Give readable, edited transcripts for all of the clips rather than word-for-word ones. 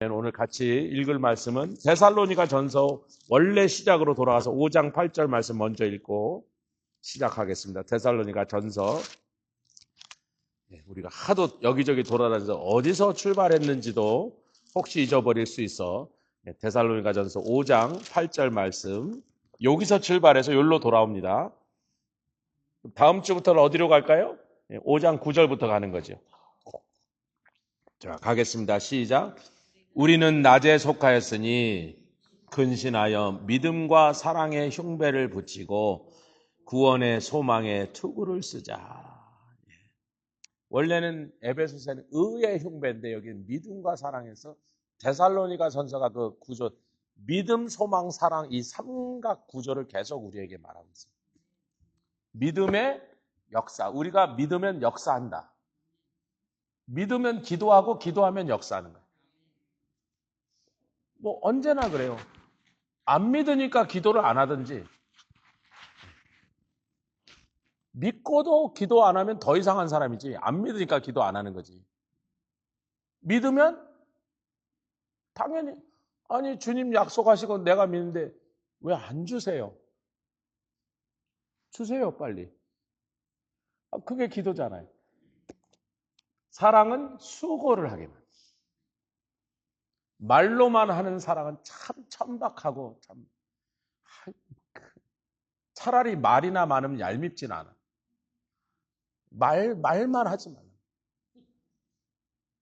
오늘 같이 읽을 말씀은 데살로니가 전서 원래 시작으로 돌아가서 5장 8절 말씀 먼저 읽고 시작하겠습니다. 데살로니가 전서. 우리가 하도 여기저기 돌아다녀서 어디서 출발했는지도 혹시 잊어버릴 수 있어. 데살로니가 전서 5장 8절 말씀. 여기서 출발해서 여기로 돌아옵니다. 다음 주부터는 어디로 갈까요? 5장 9절부터 가는 거죠. 자, 가겠습니다. 시작. 우리는 낮에 속하였으니 근신하여 믿음과 사랑의 흉배를 붙이고 구원의 소망의 투구를 쓰자. 원래는 에베소서는 의의 흉배인데 여기는 믿음과 사랑에서 데살로니가 전서가 그 구조, 믿음, 소망, 사랑 이 삼각 구조를 계속 우리에게 말하고 있어요. 믿음의 역사. 우리가 믿으면 역사한다. 믿으면 기도하고 기도하면 역사하는 거예요. 뭐 언제나 그래요. 안 믿으니까 기도를 안 하든지 믿고도 기도 안 하면 더 이상한 사람이지 안 믿으니까 기도 안 하는 거지. 믿으면 당연히 아니 주님 약속하시고 내가 믿는데 왜 안 주세요? 주세요 빨리. 그게 기도잖아요. 사랑은 수고를 하게 만들어요. 말로만 하는 사랑은 참 천박하고 참 차라리 말이나 많으면 얄밉진 않아. 말만 하지 말라.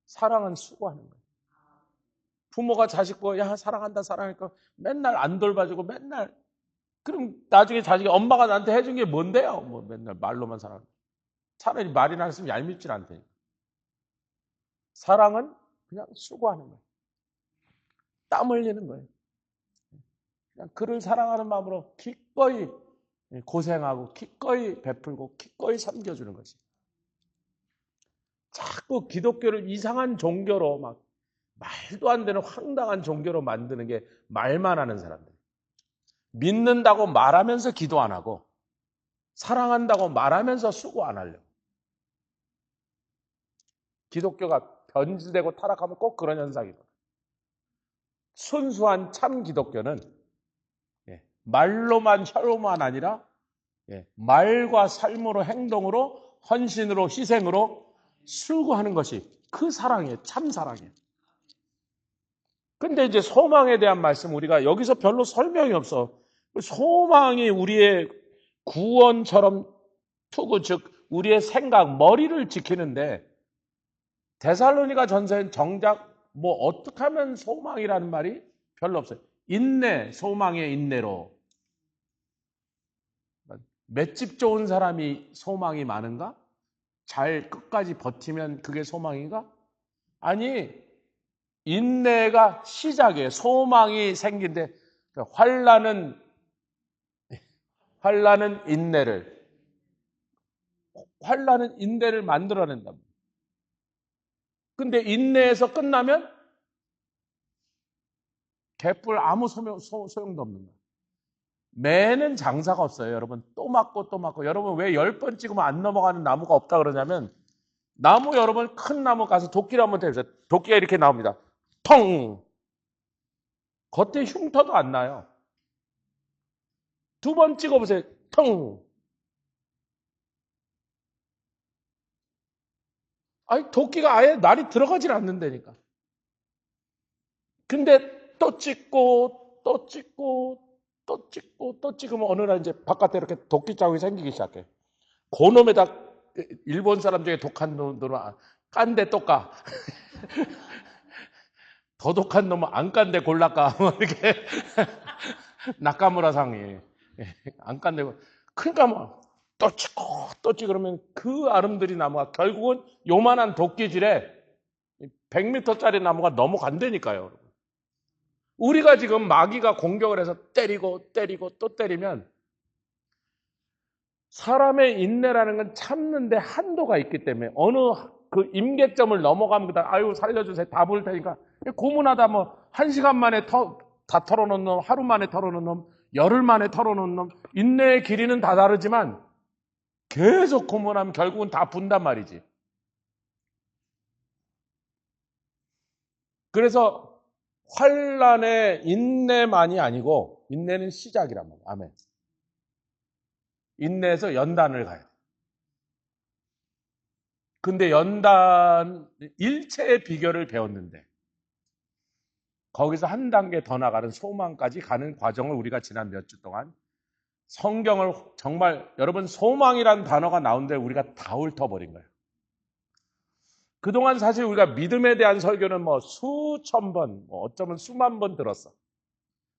사랑은 수고하는 거예요. 부모가 자식 보고 야 사랑한다 사랑하니까 맨날 안 돌봐주고 맨날 그럼 나중에 자식이 엄마가 나한테 해준 게 뭔데요? 뭐 맨날 말로만 사랑. 차라리 말이나 했으면 얄밉질 않다니까. 사랑은 그냥 수고하는 거예요. 땀 흘리는 거예요. 그냥 그를 사랑하는 마음으로 기꺼이 고생하고 기꺼이 베풀고 기꺼이 섬겨주는 것이. 자꾸 기독교를 이상한 종교로 막 말도 안 되는 황당한 종교로 만드는 게 말만 하는 사람들. 믿는다고 말하면서 기도 안 하고 사랑한다고 말하면서 수고 안 하려고. 기독교가 변질되고 타락하면 꼭 그런 현상이거든요. 순수한 참 기독교는 말로만 혀로만 아니라 말과 삶으로 행동으로 헌신으로 희생으로 수고하는 것이 그 사랑이에요. 참 사랑이에요. 근데 이제 소망에 대한 말씀 우리가 여기서 별로 설명이 없어. 소망이 우리의 구원처럼 투구 즉 우리의 생각, 머리를 지키는데 데살로니가 전서엔 정작 뭐 어떻게 하면 소망이라는 말이 별로 없어요. 인내, 소망의 인내로. 맷집 좋은 사람이 소망이 많은가? 잘 끝까지 버티면 그게 소망인가? 아니, 인내가 시작이에요. 소망이 생긴데 환난은 인내를 만들어낸다. 근데 인내에서 끝나면 개뿔 아무 소용도 없는 거예요. 매는 장사가 없어요. 여러분 또 맞고 또 맞고. 여러분 왜 10번 찍으면 안 넘어가는 나무가 없다 그러냐면 나무 여러분 큰 나무 가서 도끼를 한번 대보세요. 도끼가 이렇게 나옵니다. 텅! 겉에 흉터도 안 나요. 2번 찍어보세요. 텅! 아니 도끼가 아예 날이 들어가질 않는다니까. 근데 또 찍고 또 찍고 또 찍고 또 찍으면 어느 날 이제 바깥에 이렇게 도끼 자국이 생기기 시작해. 그놈에다 일본 사람 중에 독한 놈들은 깐데 또 까. 더 독한 놈은 안 깐데 골라까. 이렇게 나카무라 상이 안 깐데 그러니까 뭐 또 찍고 또 찍고 그러면 그 아름드리 나무가 결국은 요만한 도끼질에 100m짜리 나무가 넘어간다니까요. 우리가 지금 마귀가 공격을 해서 때리고 또 때리면 사람의 인내라는 건 참는데 한도가 있기 때문에 어느 그 임계점을 넘어갑니다. 아유 살려주세요. 다 부을 테니까. 고문하다 뭐 1시간 만에 다 털어놓은 놈, 하루 만에 털어놓은 놈, 열흘 만에 털어놓은 놈. 인내의 길이는 다 다르지만 계속 고문하면 결국은 다 분단 말이지. 그래서 환란의 인내만이 아니고 인내는 시작이란 말이에요. 아멘. 인내에서 연단을 가야 돼. 근데 연단 일체의 비결을 배웠는데 거기서 한 단계 더 나가는 소망까지 가는 과정을 우리가 지난 몇 주 동안 성경을 정말 여러분 소망이란 단어가 나오는데 우리가 다 훑어버린 거예요. 그동안 사실 우리가 믿음에 대한 설교는 뭐 수천 번, 뭐 어쩌면 수만 번 들었어.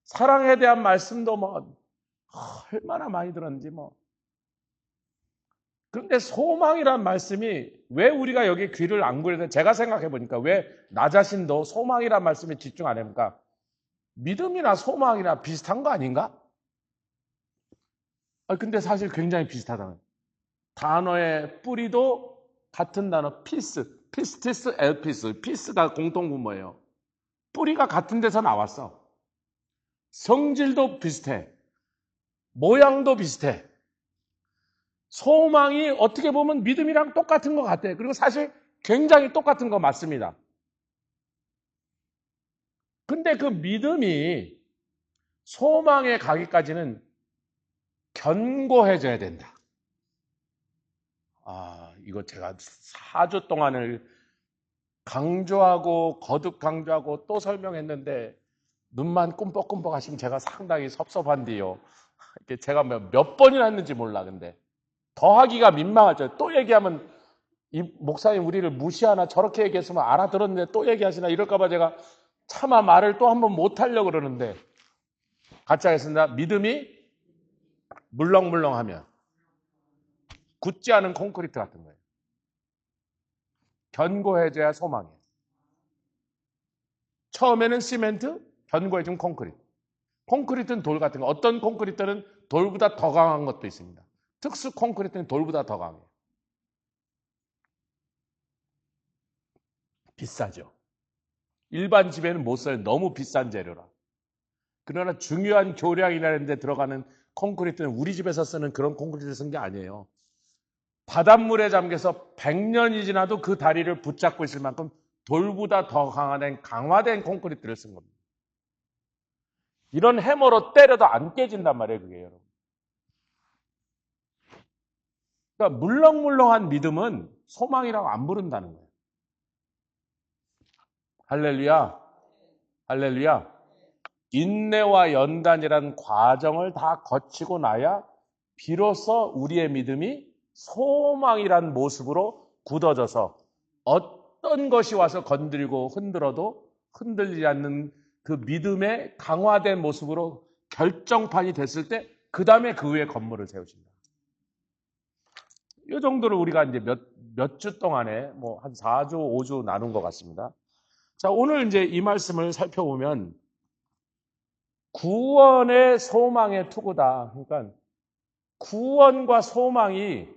사랑에 대한 말씀도 뭐 얼마나 많이 들었는지 뭐. 그런데 소망이란 말씀이 왜 우리가 여기 귀를 안 굴려서 제가 생각해 보니까 왜 나 자신도 소망이란 말씀에 집중 안 합니까? 믿음이나 소망이나 비슷한 거 아닌가? 근데 사실 굉장히 비슷하다는. 단어의 뿌리도 같은 단어 피스티스, 엘피스, 피스가 공통분모예요. 뿌리가 같은 데서 나왔어. 성질도 비슷해. 모양도 비슷해. 소망이 어떻게 보면 믿음이랑 똑같은 것 같아. 그리고 사실 굉장히 똑같은 거 맞습니다. 근데 그 믿음이 소망에 가기까지는 견고해져야 된다. 이거 제가 4주 동안을 강조하고 거듭 강조하고 또 설명했는데 눈만 꿈뻑꿈뻑 하시면 제가 상당히 섭섭한데요. 제가 몇 번이나 했는지 몰라. 근데 더 하기가 민망하죠. 또 얘기하면 이 목사님 우리를 무시하나 저렇게 얘기했으면 알아들었는데 또 얘기하시나 이럴까 봐 제가 차마 말을 또 한번 못하려고 그러는데 같이 하겠습니다. 믿음이 물렁물렁하면 굳지 않은 콘크리트 같은 거예요. 견고해져야 소망이에요. 처음에는 시멘트, 견고해진 콘크리트. 콘크리트는 돌 같은 거. 어떤 콘크리트는 돌보다 더 강한 것도 있습니다. 특수 콘크리트는 돌보다 더 강해요. 비싸죠. 일반 집에는 못 써요. 너무 비싼 재료라. 그러나 중요한 교량이라는 데 들어가는 콘크리트는 우리 집에서 쓰는 그런 콘크리트를 쓴 게 아니에요. 바닷물에 잠겨서 100년이 지나도 그 다리를 붙잡고 있을 만큼 돌보다 더 강화된 콘크리트를 쓴 겁니다. 이런 해머로 때려도 안 깨진단 말이에요, 그게 여러분. 그러니까 물렁물렁한 믿음은 소망이라고 안 부른다는 거예요. 할렐루야. 할렐루야. 인내와 연단이라는 과정을 다 거치고 나야 비로소 우리의 믿음이 소망이란 모습으로 굳어져서 어떤 것이 와서 건드리고 흔들어도 흔들리지 않는 그 믿음의 강화된 모습으로 결정판이 됐을 때 그 다음에 그 위에 건물을 세우신다. 이 정도를 우리가 이제 몇 주 동안에 뭐 한 4주, 5주 나눈 것 같습니다. 자, 오늘 이제 이 말씀을 살펴보면 구원의 소망의 투구다. 그러니까 구원과 소망이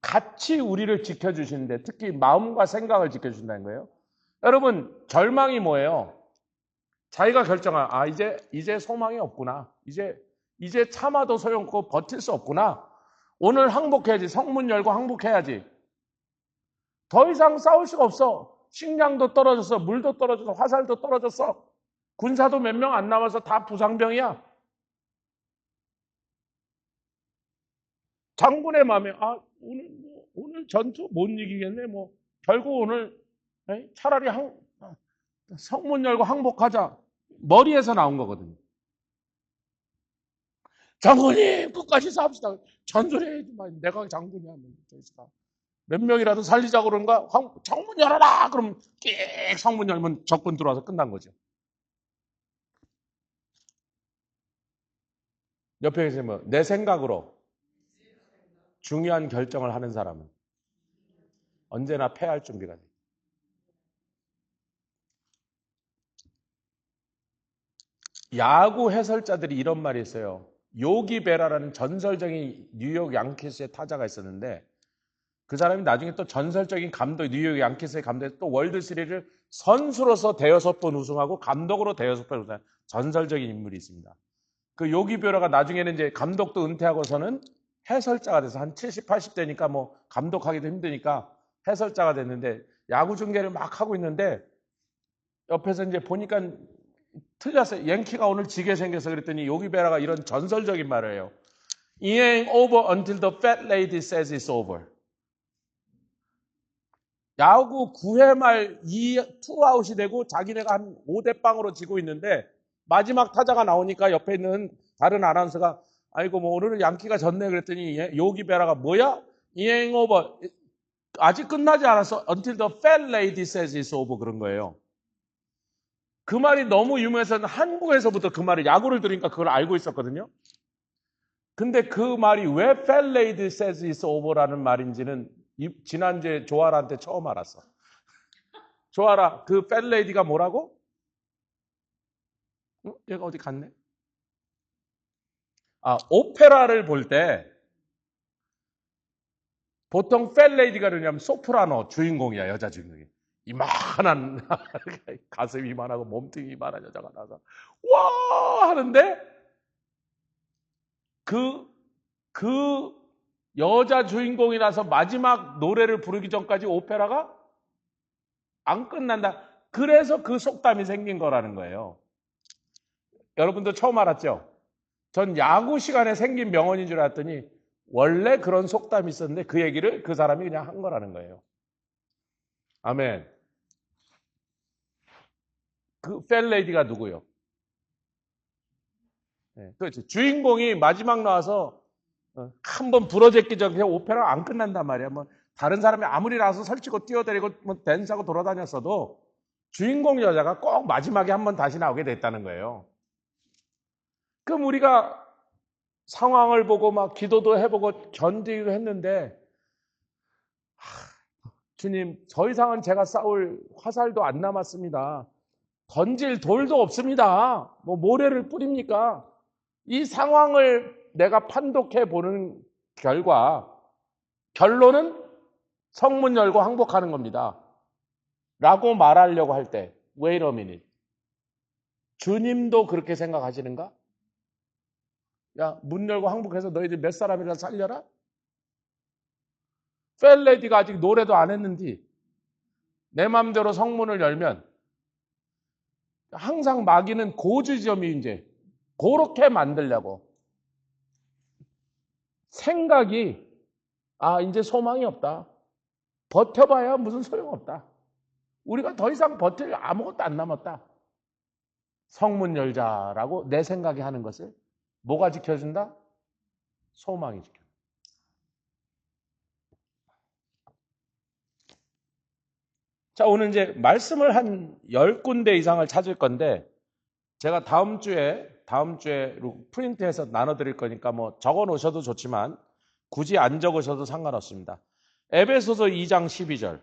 같이 우리를 지켜주시는데 특히 마음과 생각을 지켜준다는 거예요. 여러분, 절망이 뭐예요? 자기가 결정한, 이제 소망이 없구나. 이제 참아도 소용없고 버틸 수 없구나. 오늘 항복해야지. 성문 열고 항복해야지. 더 이상 싸울 수가 없어. 식량도 떨어졌어. 물도 떨어졌어. 화살도 떨어졌어. 군사도 몇 명 안 남아서 다 부상병이야. 장군의 마음에 오늘 전투 못 이기겠네. 결국 오늘 차라리 성문 열고 항복하자. 머리에서 나온 거거든요. 장군님 끝까지 싸웁시다. 전술해야지. 내가 장군이야. 몇 명이라도 살리자고 그런가? 성문 열어라! 그럼 끽 성문 열면 적군 들어와서 끝난 거죠. 옆에 계시면 내 생각으로 중요한 결정을 하는 사람은 언제나 패할 준비가 돼. 야구 해설자들이 이런 말이 있어요. 요기 베라라는 전설적인 뉴욕 양키스의 타자가 있었는데 그 사람이 나중에 또 전설적인 감독, 뉴욕 양키스의 감독에서 또 월드시리즈를 선수로서 대여섯 번 우승하고 감독으로 대여섯 번 우승한 전설적인 인물이 있습니다. 그 요기 베라가 나중에는 이제 감독도 은퇴하고서는 해설자가 돼서 한 70, 80대니까 감독하기도 힘드니까 해설자가 됐는데 야구 중계를 막 하고 있는데 옆에서 이제 보니까 틀렸어요. 양키가 오늘 지게 생겨서 그랬더니 요기 베라가 이런 전설적인 말을 해요. It ain't over until the fat lady says it's over. 야구 9회 말 2아웃이 되고 자기네가 한 5대 0으로 지고 있는데 마지막 타자가 나오니까 옆에 있는 다른 아나운서가 아이고 뭐 오늘은 양키가 졌네 그랬더니 요기 베라가 뭐야? It ain't over. 아직 끝나지 않았어. Until the fat lady says it's over 그런 거예요. 그 말이 너무 유명해서 한국에서부터 그 말을 야구를 들으니까 그걸 알고 있었거든요. 근데 그 말이 왜 fat lady says it's over라는 말인지는 지난주에 조아라한테 처음 알았어. 조아라, 그 fat lady가 뭐라고? 얘가 어디 갔네? 오페라를 볼 때 보통 fat lady가 그러냐면 소프라노 주인공이야, 여자 주인공이. 이만한 가슴이 이만하고 몸뚱이 이만한 여자가 나서 와 하는데 그 여자 주인공이 나서 마지막 노래를 부르기 전까지 오페라가 안 끝난다. 그래서 그 속담이 생긴 거라는 거예요. 여러분도 처음 알았죠? 전 야구 시간에 생긴 명언인 줄 알았더니 원래 그런 속담이 있었는데 그 얘기를 그 사람이 그냥 한 거라는 거예요. 아멘. 그 펠레이디가 누구요? 네, 그렇죠. 주인공이 마지막 나와서 한번 부러졌기 전에 오페라 안 끝난단 말이야. 뭐 다른 사람이 아무리 나와서 설치고 뛰어다니고 뭐 댄스하고 돌아다녔어도 주인공 여자가 꼭 마지막에 한번 다시 나오게 됐다는 거예요. 그럼 우리가 상황을 보고 막 기도도 해보고 견디기도 했는데 주님 더 이상은 제가 싸울 화살도 안 남았습니다. 던질 돌도 없습니다. 뭐 모래를 뿌립니까? 이 상황을 내가 판독해 보는 결과 결론은 성문 열고 항복하는 겁니다. 라고 말하려고 할 때 wait a minute. 주님도 그렇게 생각하시는가? 야, 문 열고 항복해서 너희들 몇 사람이라 살려라? 펠레디가 아직 노래도 안 했는데 내 맘대로 성문을 열면 항상 마귀는 고주점이 이제 그렇게 만들려고 생각이 이제 소망이 없다. 버텨봐야 무슨 소용없다. 우리가 더 이상 버틸 아무것도 안 남았다. 성문 열자라고 내 생각이 하는 것을 뭐가 지켜준다? 소망이 지켜준다. 자, 오늘 이제 말씀을 한 10군데 이상을 찾을 건데 제가 다음 주에 프린트해서 나눠드릴 거니까 뭐 적어 놓으셔도 좋지만 굳이 안 적으셔도 상관없습니다. 에베소서 2장 12절.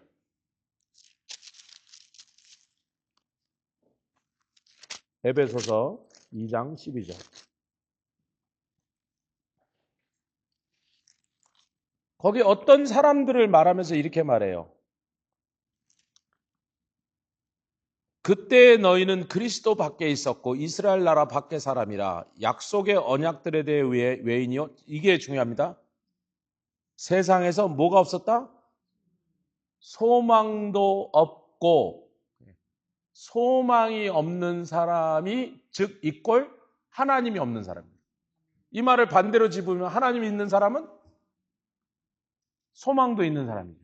에베소서 2장 12절. 거기 어떤 사람들을 말하면서 이렇게 말해요. 그때 너희는 그리스도 밖에 있었고 이스라엘 나라 밖의 사람이라 약속의 언약들에 대해 외인이요. 이게 중요합니다. 세상에서 뭐가 없었다? 소망도 없고 소망이 없는 사람이 즉 이꼴 하나님이 없는 사람입니다. 이 말을 반대로 짚으면 하나님이 있는 사람은 소망도 있는 사람입니다.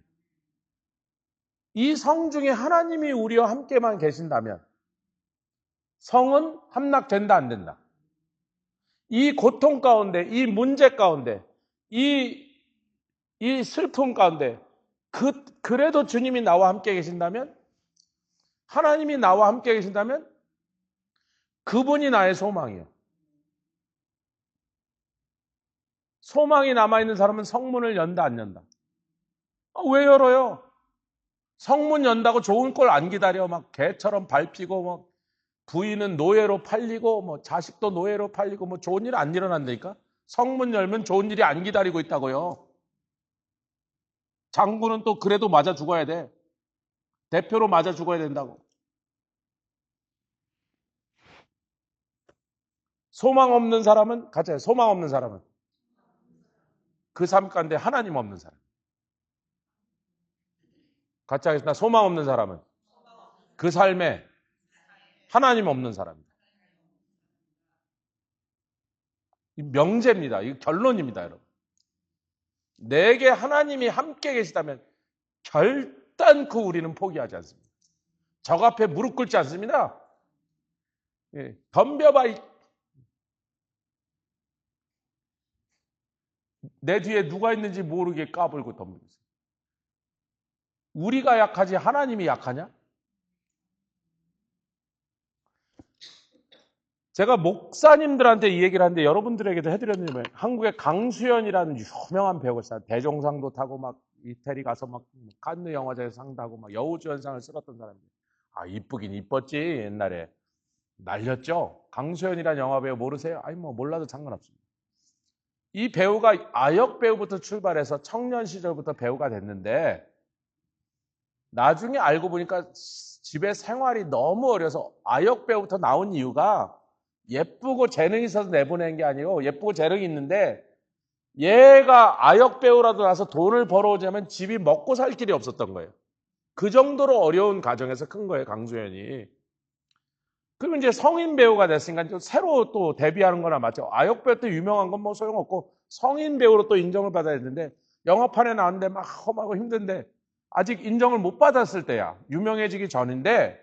이 성 중에 하나님이 우리와 함께만 계신다면 성은 함락된다 안 된다. 이 고통 가운데 이 문제 가운데 이 슬픔 가운데 그래도 주님이 나와 함께 계신다면 하나님이 나와 함께 계신다면 그분이 나의 소망이에요. 소망이 남아있는 사람은 성문을 연다 안 연다? 왜 열어요? 성문 연다고 좋은 걸 안 기다려. 막 개처럼 밟히고 막 부인은 노예로 팔리고 뭐 자식도 노예로 팔리고 뭐 좋은 일 안 일어난다니까? 성문 열면 좋은 일이 안 기다리고 있다고요. 장군은 또 그래도 맞아 죽어야 돼. 대표로 맞아 죽어야 된다고. 소망 없는 사람은 가짜예요. 소망 없는 사람은 그 삶 가운데 하나님 없는 사람. 같이 하겠습니다. 소망 없는 사람은 그 삶에 하나님 없는 사람입니다. 이 명제입니다. 이 결론입니다, 여러분. 내게 하나님이 함께 계시다면 결단코 우리는 포기하지 않습니다. 적 앞에 무릎 꿇지 않습니다. 예, 덤벼봐. 내 뒤에 누가 있는지 모르게 까불고 덤비고 있어요. 우리가 약하지 하나님이 약하냐? 제가 목사님들한테 이 얘기를 하는데 여러분들에게도 해드렸는데 한국의 강수연이라는 유명한 배우가 있어요. 대종상도 타고 막 이태리 가서 막 칸느 영화제에서 상 타고 막 여우주연상을 쓸었던 사람들. 아, 이쁘긴 이뻤지 옛날에. 날렸죠. 강수연이라는 영화배우 모르세요? 아니 뭐 몰라도 상관없습니다. 이 배우가 아역 배우부터 출발해서 청년 시절부터 배우가 됐는데 나중에 알고 보니까 집에 생활이 너무 어려서 아역 배우부터 나온 이유가 예쁘고 재능이 있어서 내보낸 게 아니고 예쁘고 재능이 있는데 얘가 아역 배우라도 나서 돈을 벌어오자면 집이 먹고 살 길이 없었던 거예요. 그 정도로 어려운 가정에서 큰 거예요, 강수연이. 그리고 이제 성인 배우가 됐으니까 좀 새로 또 데뷔하는 거나 맞죠. 아역 배우 때 유명한 건 뭐 소용없고 성인 배우로 또 인정을 받아야 되는데 영화판에 나왔는데 막 험하고 힘든데 아직 인정을 못 받았을 때야. 유명해지기 전인데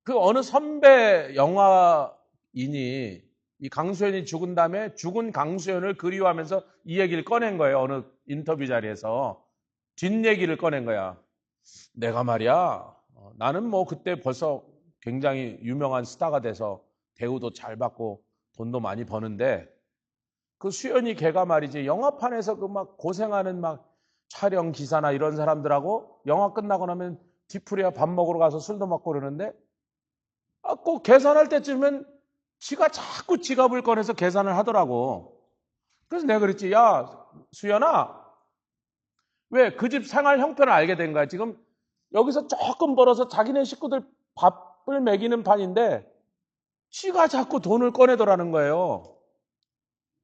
그 어느 선배 영화인이 이 강수연이 죽은 다음에 죽은 강수연을 그리워하면서 이 얘기를 꺼낸 거예요. 어느 인터뷰 자리에서. 뒷얘기를 꺼낸 거야. 내가 말이야. 나는 뭐 그때 벌써 굉장히 유명한 스타가 돼서 대우도 잘 받고 돈도 많이 버는데 그 수연이 걔가 말이지 영화판에서 그 막 고생하는 막 촬영 기사나 이런 사람들하고 영화 끝나고 나면 뒤풀이야 밥 먹으러 가서 술도 먹고 그러는데 꼭 계산할 때쯤은 지가 자꾸 지갑을 꺼내서 계산을 하더라고. 그래서 내가 그랬지. 야 수연아 왜 그 집 생활 형편을 알게 된 거야. 지금 여기서 조금 벌어서 자기네 식구들 밥을 먹이는 판인데 지가 자꾸 돈을 꺼내더라는 거예요.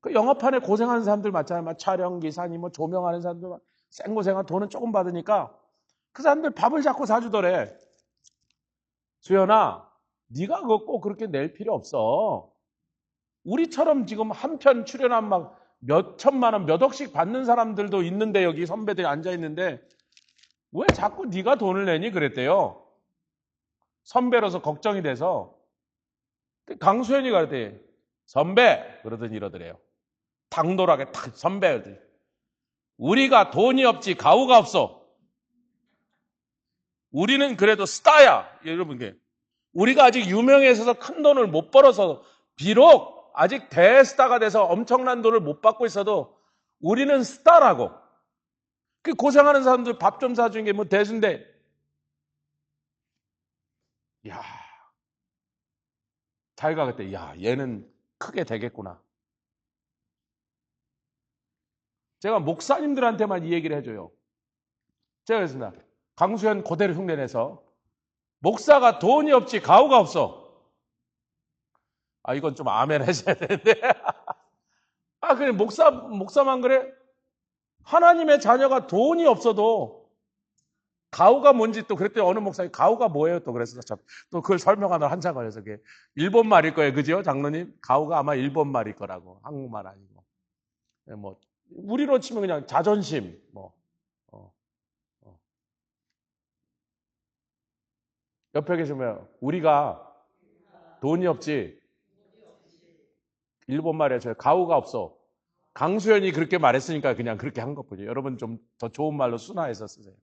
그 영화판에 고생하는 사람들 맞잖아요. 막 촬영 기사니 뭐 조명하는 사람들 생고생한 돈은 조금 받으니까 그 사람들 밥을 자꾸 사주더래. 수연아 네가 그거 꼭 그렇게 낼 필요 없어. 우리처럼 지금 한 편 출연한 막 몇 천만 원, 몇 억씩 받는 사람들도 있는데 여기 선배들이 앉아 있는데 왜 자꾸 네가 돈을 내니? 그랬대요. 선배로서 걱정이 돼서. 강수연이가 그랬더니 선배 그러더니 이러더래요. 당돌하게 탁 선배 그러더니 우리가 돈이 없지 가오가 없어. 우리는 그래도 스타야. 여러분 우리가 아직 유명해서 큰 돈을 못 벌어서 비록 아직 대스타가 돼서 엄청난 돈을 못 받고 있어도 우리는 스타라고. 그 고생하는 사람들 밥 좀 사주는 게 뭐 대수인데. 야, 자기가 그때 야 얘는 크게 되겠구나. 제가 목사님들한테만 이 얘기를 해줘요. 제가 그랬습니다. 강수현 그대로 흉내내서 목사가 돈이 없지 가오가 없어. 아 이건 좀 아멘 하셔야 되는데. 아 그래 목사만 그래? 하나님의 자녀가 돈이 없어도 가오가 뭔지 또 그랬더니 어느 목사님 가오가 뭐예요? 또 그래서 또 그걸 설명하느라 한참 걸려서 그게 일본 말일 거예요. 그죠? 장로님? 가오가 아마 일본 말일 거라고. 한국말 아니고. 뭐 우리로 치면 그냥 자존심 뭐 옆에 계시면 우리가 돈이 없지 일본 말에 저 가오가 없어. 강수연이 그렇게 말했으니까 그냥 그렇게 한 것뿐이에요. 여러분 좀 더 좋은 말로 순화해서 쓰세요.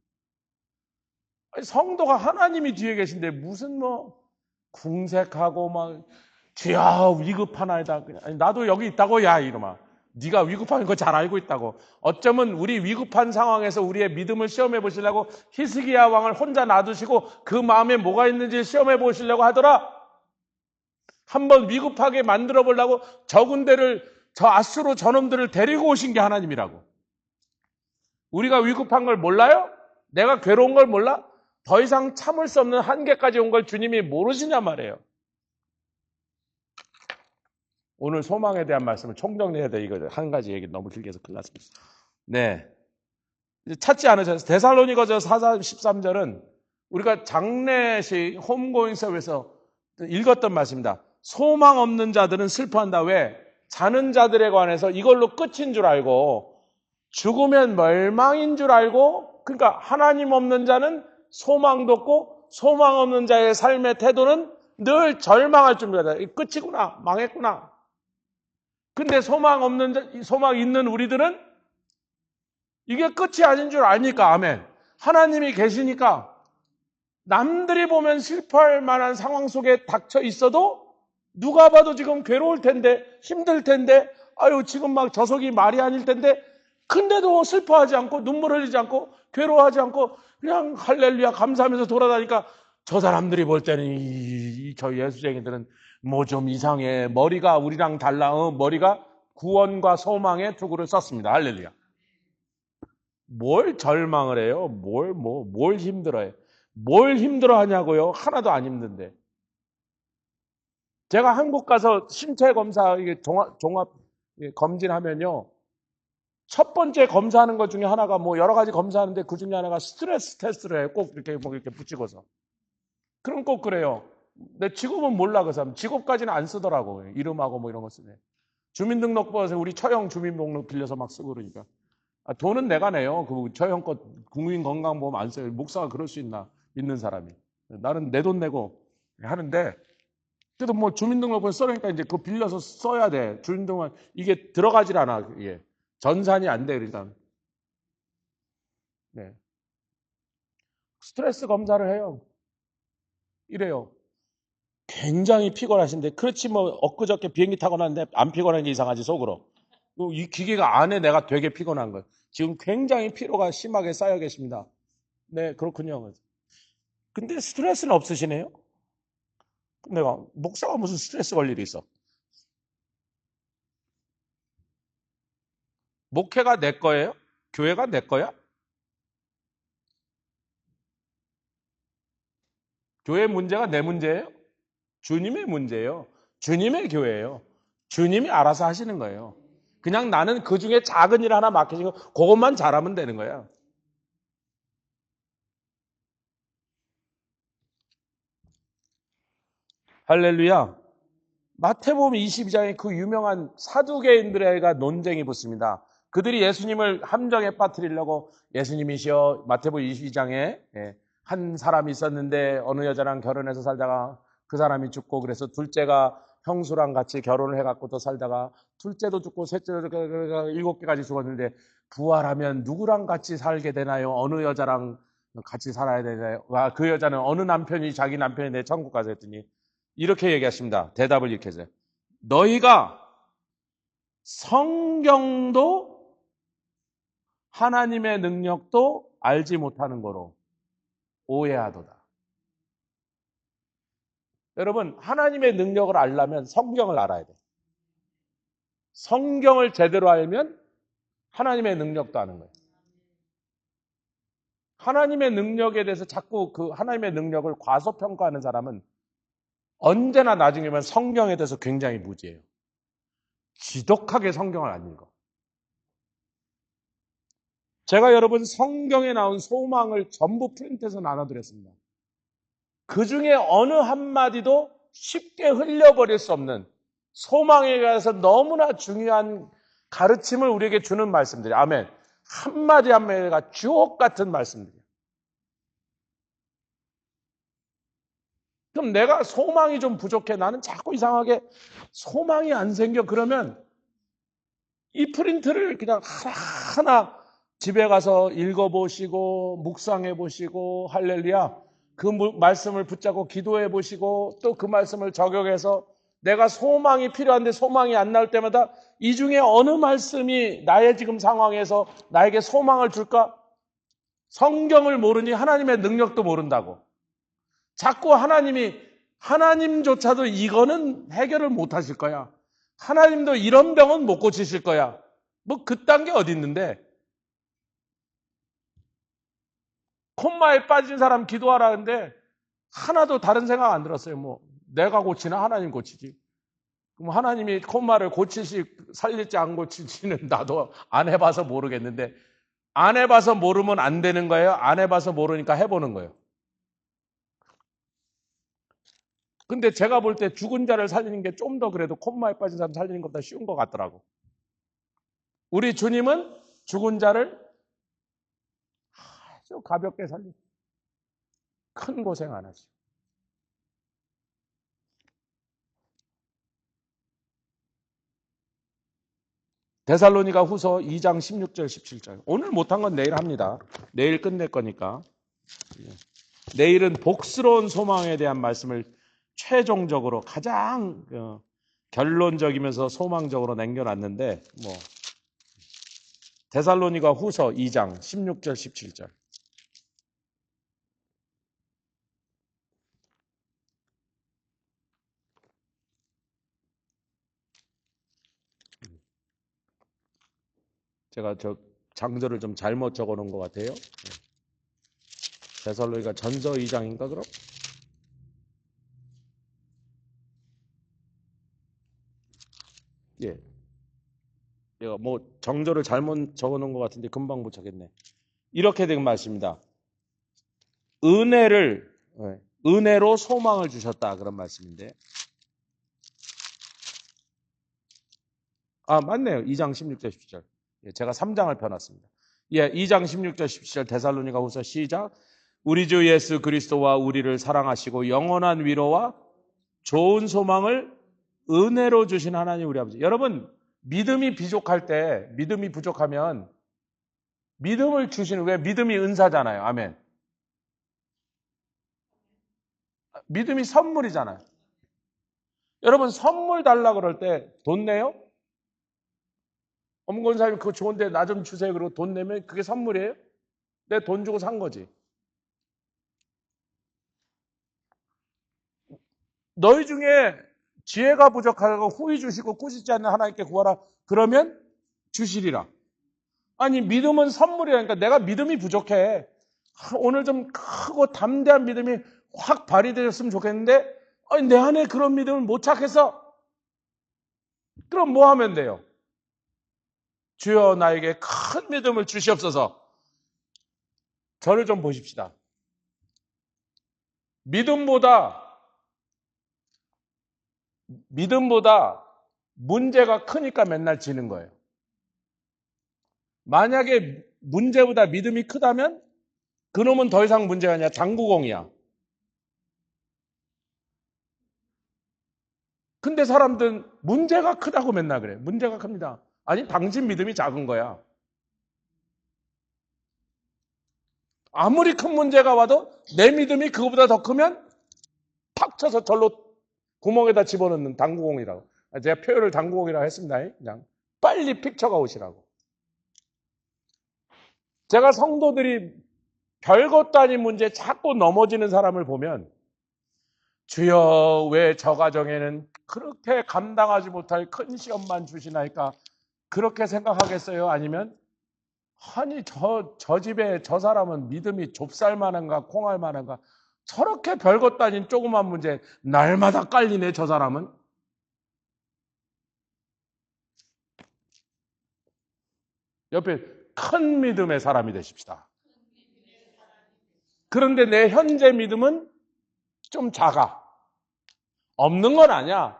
아니, 성도가 하나님이 뒤에 계신데 무슨 뭐 궁색하고 막 주야 위급하나이다. 아니, 나도 여기 있다고 야 이놈아. 네가 위급한 거 잘 알고 있다고. 어쩌면 우리 위급한 상황에서 우리의 믿음을 시험해 보시려고 히스기야 왕을 혼자 놔두시고 그 마음에 뭐가 있는지 시험해 보시려고 하더라. 한번 위급하게 만들어 보려고 저 군대를 저 아수르 저놈들을 데리고 오신 게 하나님이라고. 우리가 위급한 걸 몰라요? 내가 괴로운 걸 몰라? 더 이상 참을 수 없는 한계까지 온 걸 주님이 모르시냐 말이에요. 오늘 소망에 대한 말씀을 총정리해야 돼. 이거 한 가지 얘기 너무 길게 해서 큰일 났습니다. 네. 찾지 않으셨어요. 데살로니가서 4장 13절은 우리가 장례식 홈고잉 서비스에서 읽었던 말씀입니다. 소망 없는 자들은 슬퍼한다. 왜? 자는 자들에 관해서 이걸로 끝인 줄 알고 죽으면 멸망인 줄 알고, 그러니까 하나님 없는 자는 소망도 없고 소망 없는 자의 삶의 태도는 늘 절망할 준비가 돼. 끝이구나. 망했구나. 근데 소망 없는 자, 소망 있는 우리들은 이게 끝이 아닌 줄 아니까. 아멘. 하나님이 계시니까 남들이 보면 슬퍼할 만한 상황 속에 닥쳐 있어도 누가 봐도 지금 괴로울 텐데, 힘들 텐데, 아유 지금 막 저속이 말이 아닐 텐데, 근데도 슬퍼하지 않고 눈물 흘리지 않고 괴로워하지 않고 그냥 할렐루야 감사하면서 돌아다니까, 저 사람들이 볼 때는 저 예수쟁이들은 뭐 좀 이상해. 머리가 우리랑 달라. 머리가 구원과 소망의 투구를 썼습니다. 할렐루야. 뭘 절망을 해요? 뭘 힘들어해? 뭘 힘들어하냐고요? 하나도 안 힘든데. 제가 한국 가서 신체 검사 이게 종합 검진하면요, 첫 번째 검사하는 것 중에 하나가 뭐 여러 가지 검사하는데 그 중에 하나가 스트레스 테스트를 해요. 꼭 이렇게 뭐 이렇게 붙이고서. 그럼 꼭 그래요. 내 직업은 몰라 그 사람. 직업까지는 안 쓰더라고. 이름하고 뭐 이런 거 쓰네. 주민등록부에서 우리 처형 주민등록 빌려서 막 쓰고 그러니까. 돈은 내가 내요. 그 처형껏 국민건강보험 안 써요. 목사가 그럴 수 있나? 믿는 사람이. 나는 내 돈 내고 하는데, 그래도 뭐 주민등록부에 써니까 이제 그거 빌려서 써야 돼. 주민등록 이게 들어가질 않아. 이게 전산이 안 돼. 일단. 네. 스트레스 검사를 해요. 이래요. 굉장히 피곤하신데, 그렇지 뭐 엊그저께 비행기 타고 났는데 안 피곤한 게 이상하지 속으로. 이 기계가 안에 내가 되게 피곤한 거예요. 지금 굉장히 피로가 심하게 쌓여 계십니다. 네, 그렇군요. 근데 스트레스는 없으시네요? 내가 목사가 무슨 스트레스 걸 일이 있어? 목회가 내 거예요? 교회가 내 거야? 교회 문제가 내 문제예요? 주님의 문제예요. 주님의 교회예요. 주님이 알아서 하시는 거예요. 그냥 나는 그 중에 작은 일 하나 맡기시고 그것만 잘하면 되는 거야. 할렐루야. 마태복음 22장에 그 유명한 사두개인들과 논쟁이 붙습니다. 그들이 예수님을 함정에 빠뜨리려고, 예수님이시여, 마태복음 22장에 한 사람이 있었는데 어느 여자랑 결혼해서 살다가 그 사람이 죽고, 그래서 둘째가 형수랑 같이 결혼을 해갖고 또 살다가 둘째도 죽고 셋째도 죽고 7개까지 죽었는데 부활하면 누구랑 같이 살게 되나요? 어느 여자랑 같이 살아야 되나요? 그 여자는 어느 남편이 자기 남편이 내 천국 가서 했더니 이렇게 얘기하십니다. 대답을 이렇게 해서, 너희가 성경도 하나님의 능력도 알지 못하는 거로 오해하도다. 여러분, 하나님의 능력을 알려면 성경을 알아야 돼요. 성경을 제대로 알면 하나님의 능력도 아는 거예요. 하나님의 능력에 대해서 자꾸 그 하나님의 능력을 과소평가하는 사람은 언제나 나중에면 성경에 대해서 굉장히 무지해요. 지독하게 성경을 안 읽어. 제가 여러분 성경에 나온 소망을 전부 프린트해서 나눠드렸습니다. 그 중에 어느 한마디도 쉽게 흘려버릴 수 없는, 소망에 관해서 너무나 중요한 가르침을 우리에게 주는 말씀들이에요. 아멘. 한마디 한마디가 주옥 같은 말씀들이에요. 그럼 내가 소망이 좀 부족해. 나는 자꾸 이상하게 소망이 안 생겨. 그러면 이 프린트를 그냥 하나하나 집에 가서 읽어보시고 묵상해보시고 할렐루야, 그 말씀을 붙잡고 기도해보시고 또 그 말씀을 적용해서 내가 소망이 필요한데 소망이 안 나올 때마다 이 중에 어느 말씀이 나의 지금 상황에서 나에게 소망을 줄까? 성경을 모르니 하나님의 능력도 모른다고. 자꾸 하나님조차도 이거는 해결을 못 하실 거야. 하나님도 이런 병은 못 고치실 거야. 뭐 그딴 게 어디 있는데. 콤마에 빠진 사람 기도하라는데 하나도 다른 생각 안 들었어요. 뭐 내가 고치나 하나님 고치지. 그럼 하나님이 콤마를 살릴지 안 고칠지는 나도 안 해봐서 모르겠는데, 안 해봐서 모르면 안 되는 거예요? 안 해봐서 모르니까 해보는 거예요? 근데 제가 볼 때 죽은 자를 살리는 게 좀 더 그래도 콤마에 빠진 사람 살리는 것보다 쉬운 것 같더라고. 우리 주님은 죽은 자를 아주 가볍게 살리고 큰 고생 안 하시고. 데살로니가 후서 2장 16절 17절. 오늘 못한 건 내일 합니다. 내일 끝낼 거니까. 내일은 복스러운 소망에 대한 말씀을 최종적으로 가장 결론적이면서 소망적으로 남겨놨는데 데살로니가 후서 2장 16절 17절. 제가 저 장절을 좀 잘못 적어놓은 것 같아요. 데살로니가 전서 2장인가 그럼? 예. 제가 정절을 잘못 적어놓은 것 같은데 금방 못 찾겠네. 이렇게 된 말씀입니다. 은혜로 소망을 주셨다 그런 말씀인데. 맞네요. 2장 16절 17절. 제가 3장을 펴놨습니다. 2장 16절 17절 데살로니가 후서 시작. 우리 주 예수 그리스도와 우리를 사랑하시고 영원한 위로와 좋은 소망을 은혜로 주신 하나님 우리 아버지. 여러분, 믿음이 부족하면 믿음을 주시는, 왜 믿음이 은사잖아요. 아멘. 믿음이 선물이잖아요. 여러분, 선물 달라 그럴 때 돈 내요? 엄권사님 그거 좋은데 나 좀 주세요. 그리고 돈 내면 그게 선물이에요? 내 돈 주고 산 거지. 너희 중에 지혜가 부족하고 후히 주시고 꾸짖지 않는 하나님께 구하라. 그러면 주시리라. 아니 믿음은 선물이라니까. 내가 믿음이 부족해. 오늘 좀 크고 담대한 믿음이 확 발휘되었으면 좋겠는데 내 안에 그런 믿음을 못 찾겠어. 그럼 뭐 하면 돼요? 주여 나에게 큰 믿음을 주시옵소서. 저를 좀 보십시다. 믿음보다 문제가 크니까 맨날 지는 거예요. 만약에 문제보다 믿음이 크다면 그놈은 더 이상 문제가 아니라 당구공이야. 근데 사람들은 문제가 크다고 맨날 그래. 문제가 큽니다. 아니 당신 믿음이 작은 거야. 아무리 큰 문제가 와도 내 믿음이 그거보다 더 크면 탁 쳐서 절로 구멍에다 집어넣는 당구공이라고. 제가 표현을 당구공이라고 했습니다. 그냥 빨리 픽처가 오시라고. 제가 성도들이 별것도 아닌 문제에 자꾸 넘어지는 사람을 보면 주여 왜 저 가정에는 그렇게 감당하지 못할 큰 시험만 주시나이까 그렇게 생각하겠어요? 아니면 아니 저 집에 저 사람은 믿음이 좁쌀만한가 콩알만한가 저렇게 별것도 아닌 조그만 문제 날마다 깔리네 저 사람은. 옆에 큰 믿음의 사람이 되십시다. 그런데 내 현재 믿음은 좀 작아. 없는 건 아니야.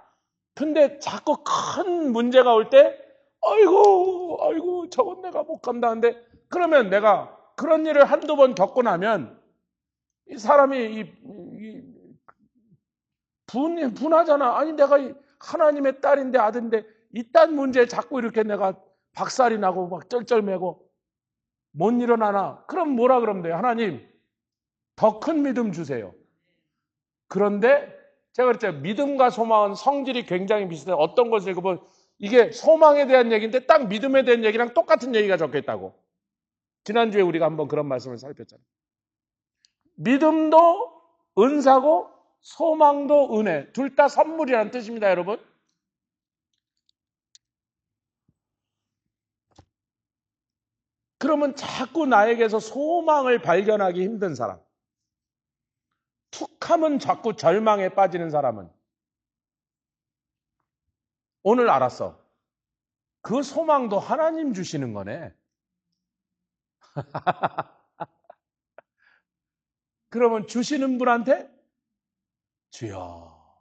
근데 자꾸 큰 문제가 올 때 아이고 저건 내가 못 감당하는데 그러면 내가 그런 일을 한두 번 겪고 나면 이 사람이 분하잖아. 아니 내가 하나님의 딸인데 아들인데 이딴 문제에 자꾸 이렇게 내가 박살이 나고 막 쩔쩔매고 못 일어나나. 그럼 뭐라 그러면 돼요? 하나님 더 큰 믿음 주세요. 그런데 제가 그랬죠. 믿음과 소망은 성질이 굉장히 비슷해요. 어떤 것을 읽어보면 이게 소망에 대한 얘기인데 딱 믿음에 대한 얘기랑 똑같은 얘기가 적혀 있다고. 지난주에 우리가 한번 그런 말씀을 살폈잖아요. 믿음도 은사고 소망도 은혜. 둘 다 선물이라는 뜻입니다, 여러분. 그러면 자꾸 나에게서 소망을 발견하기 힘든 사람. 툭하면 자꾸 절망에 빠지는 사람은 오늘 알았어. 그 소망도 하나님 주시는 거네. 그러면 주시는 분한테 주여